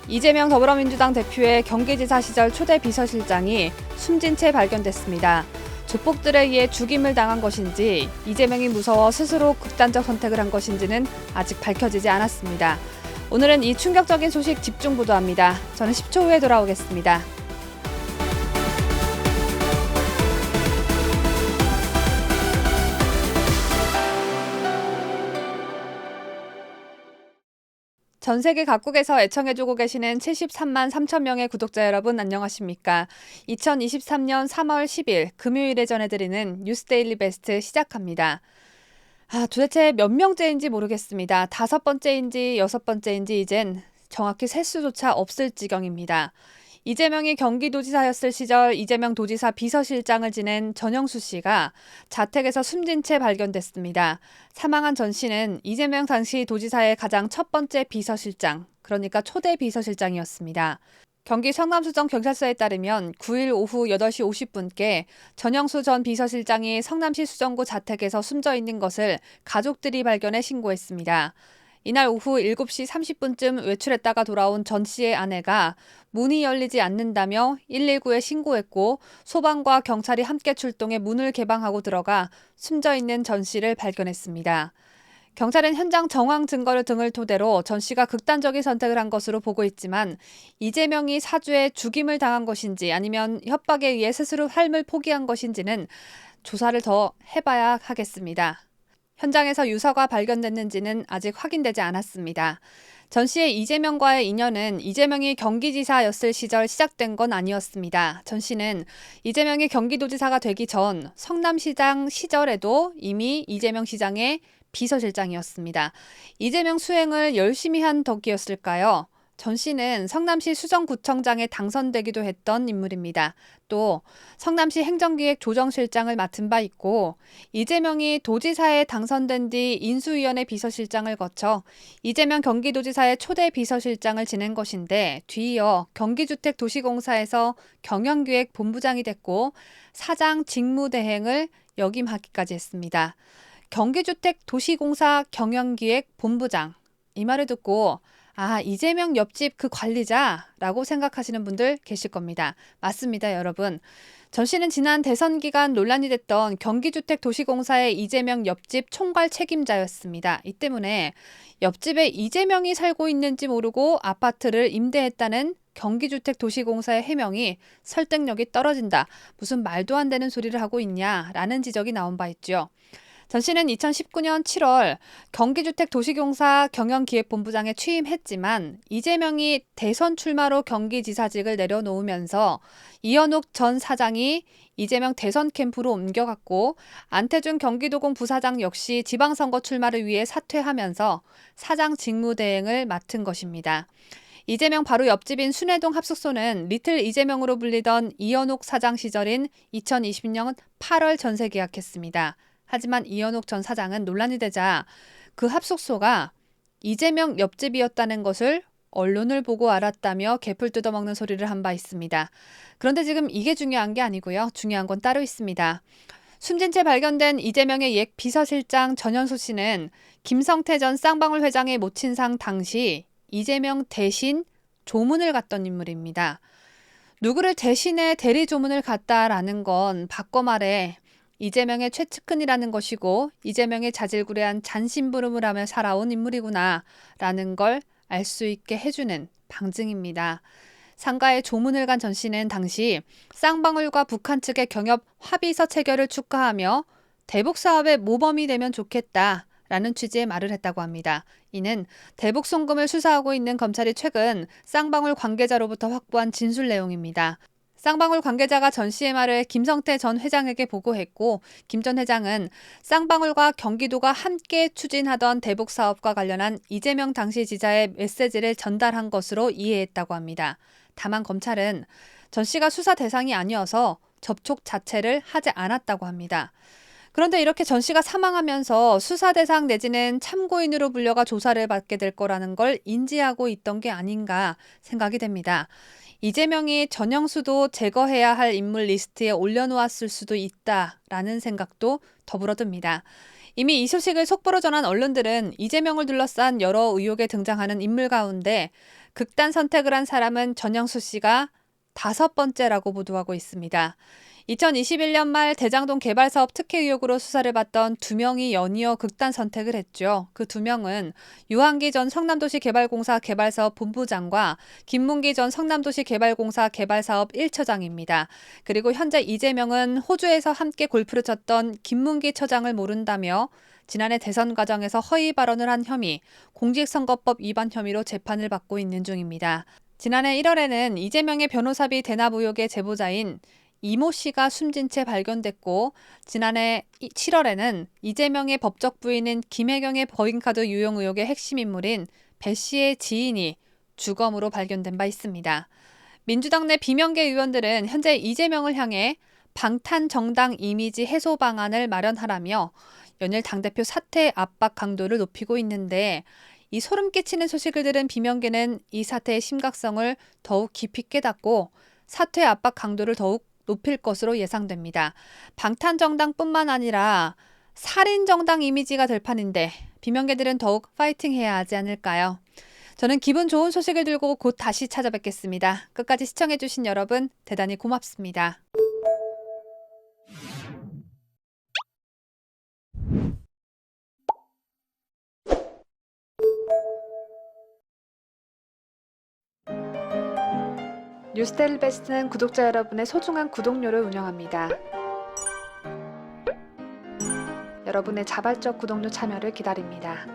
이재명 더불어민주당 대표의 경기지사 시절 초대 비서실장이 숨진 채 발견됐습니다. 조폭들에 의해 죽임을 당한 것인지 이재명이 무서워 스스로 극단적 선택을 한 것인지는 아직 밝혀지지 않았습니다. 오늘은 이 충격적인 소식 집중 보도합니다. 저는 10초 후에 돌아오겠습니다. 전 세계 각국에서 애청해주고 계시는 73만 3천 명의 구독자 여러분 안녕하십니까? 2023년 3월 10일 금요일에 전해드리는 뉴스데일리 베스트 시작합니다. 도대체 몇 명째인지 모르겠습니다. 5번째인지 6번째인지 이젠 정확히 셀 수조차 없을 지경입니다. 이재명이 경기도지사였을 시절 이재명 도지사 비서실장을 지낸 전영수 씨가 자택에서 숨진 채 발견됐습니다. 사망한 전 씨는 이재명 당시 도지사의 가장 첫 번째 비서실장, 그러니까 초대 비서실장이었습니다. 경기 성남수정 경찰서에 따르면 9일 오후 8시 50분께 전영수 전 비서실장이 성남시 수정구 자택에서 숨져 있는 것을 가족들이 발견해 신고했습니다. 이날 오후 7시 30분쯤 외출했다가 돌아온 전 씨의 아내가 문이 열리지 않는다며 119에 신고했고 소방과 경찰이 함께 출동해 문을 개방하고 들어가 숨져 있는 전 씨를 발견했습니다. 경찰은 현장 정황 증거 등을 토대로 전 씨가 극단적인 선택을 한 것으로 보고 있지만 이재명이 사주에 죽임을 당한 것인지 아니면 협박에 의해 스스로 삶을 포기한 것인지는 조사를 더 해봐야 하겠습니다. 현장에서 유서가 발견됐는지는 아직 확인되지 않았습니다. 전 씨의 이재명과의 인연은 이재명이 경기지사였을 시절 시작된 건 아니었습니다. 전 씨는 이재명이 경기도지사가 되기 전 성남시장 시절에도 이미 이재명 시장의 비서실장이었습니다. 이재명 수행을 열심히 한 덕이었을까요? 전 씨는 성남시 수정구청장에 당선되기도 했던 인물입니다. 또 성남시 행정기획조정실장을 맡은 바 있고 이재명이 도지사에 당선된 뒤 인수위원회 비서실장을 거쳐 이재명 경기도지사의 초대 비서실장을 지낸 것인데 뒤이어 경기주택도시공사에서 경영기획본부장이 됐고 사장 직무대행을 역임하기까지 했습니다. 경기주택도시공사 경영기획본부장, 이 말을 듣고 이재명 옆집 그 관리자라고 생각하시는 분들 계실 겁니다. 맞습니다, 여러분. 전 씨는 지난 대선 기간 논란이 됐던 경기주택도시공사의 이재명 옆집 총괄 책임자였습니다. 이 때문에 옆집에 이재명이 살고 있는지 모르고 아파트를 임대했다는 경기주택도시공사의 해명이 설득력이 떨어진다. 무슨 말도 안 되는 소리를 하고 있냐라는 지적이 나온 바 있죠. 전 씨는 2019년 7월 경기주택도시공사 경영기획본부장에 취임했지만 이재명이 대선 출마로 경기지사직을 내려놓으면서 이현욱 전 사장이 이재명 대선 캠프로 옮겨갔고 안태준 경기도공 부사장 역시 지방선거 출마를 위해 사퇴하면서 사장 직무대행을 맡은 것입니다. 이재명 바로 옆집인 순회동 합숙소는 리틀 이재명으로 불리던 이현욱 사장 시절인 2020년 8월 전세 계약했습니다. 하지만 이현욱 전 사장은 논란이 되자 그 합숙소가 이재명 옆집이었다는 것을 언론을 보고 알았다며 개풀 뜯어먹는 소리를 한 바 있습니다. 그런데 지금 이게 중요한 게 아니고요. 중요한 건 따로 있습니다. 숨진 채 발견된 이재명의 옛 비서실장 전현수 씨는 김성태 전 쌍방울 회장의 모친상 당시 이재명 대신 조문을 갔던 인물입니다. 누구를 대신해 대리 조문을 갔다라는 건 바꿔 말해 이재명의 최측근이라는 것이고 이재명의 자질구레한 잔심부름을 하며 살아온 인물이구나 라는 걸 알 수 있게 해주는 방증입니다. 상가에 조문을 간 전 씨는 당시 쌍방울과 북한 측의 경협 합의서 체결을 축하하며 대북 사업의 모범이 되면 좋겠다 라는 취지의 말을 했다고 합니다. 이는 대북 송금을 수사하고 있는 검찰이 최근 쌍방울 관계자로부터 확보한 진술 내용입니다. 쌍방울 관계자가 전 씨의 말을 김성태 전 회장에게 보고했고 김 전 회장은 쌍방울과 경기도가 함께 추진하던 대북 사업과 관련한 이재명 당시 지사의 메시지를 전달한 것으로 이해했다고 합니다. 다만 검찰은 전 씨가 수사 대상이 아니어서 접촉 자체를 하지 않았다고 합니다. 그런데 이렇게 전 씨가 사망하면서 수사 대상 내지는 참고인으로 불려가 조사를 받게 될 거라는 걸 인지하고 있던 게 아닌가 생각이 됩니다. 이재명이 전영수도 제거해야 할 인물 리스트에 올려놓았을 수도 있다라는 생각도 더불어 듭니다. 이미 이 소식을 속보로 전한 언론들은 이재명을 둘러싼 여러 의혹에 등장하는 인물 가운데 극단 선택을 한 사람은 전영수 씨가 5번째라고 보도하고 있습니다. 2021년 말 대장동 개발 사업 특혜 의혹으로 수사를 받던 2명이 연이어 극단 선택을 했죠. 그 2명은 유한기 전 성남도시개발공사 개발사업 본부장과 김문기 전 성남도시개발공사 개발사업 1처장입니다. 그리고 현재 이재명은 호주에서 함께 골프를 쳤던 김문기 처장을 모른다며 지난해 대선 과정에서 허위 발언을 한 혐의, 공직선거법 위반 혐의로 재판을 받고 있는 중입니다. 지난해 1월에는 이재명의 변호사비 대납 의혹의 제보자인 이모 씨가 숨진 채 발견됐고 지난해 7월에는 이재명의 법적 부인인 김혜경의 법인카드 유용 의혹의 핵심 인물인 배 씨의 지인이 주검으로 발견된 바 있습니다. 민주당 내 비명계 의원들은 현재 이재명을 향해 방탄 정당 이미지 해소 방안을 마련하라며 연일 당대표 사퇴 압박 강도를 높이고 있는데 이 소름 끼치는 소식을 들은 비명계는 이 사태의 심각성을 더욱 깊이 깨닫고 사퇴 압박 강도를 더욱 높일 것으로 예상됩니다. 방탄정당뿐만 아니라 살인정당 이미지가 될 판인데 비명계들은 더욱 파이팅해야 하지 않을까요? 저는 기분 좋은 소식을 들고 곧 다시 찾아뵙겠습니다. 끝까지 시청해주신 여러분 대단히 고맙습니다. 뉴스데일리 베스트는 구독자 여러분의 소중한 구독료를 운영합니다. 여러분의 자발적 구독료 참여를 기다립니다.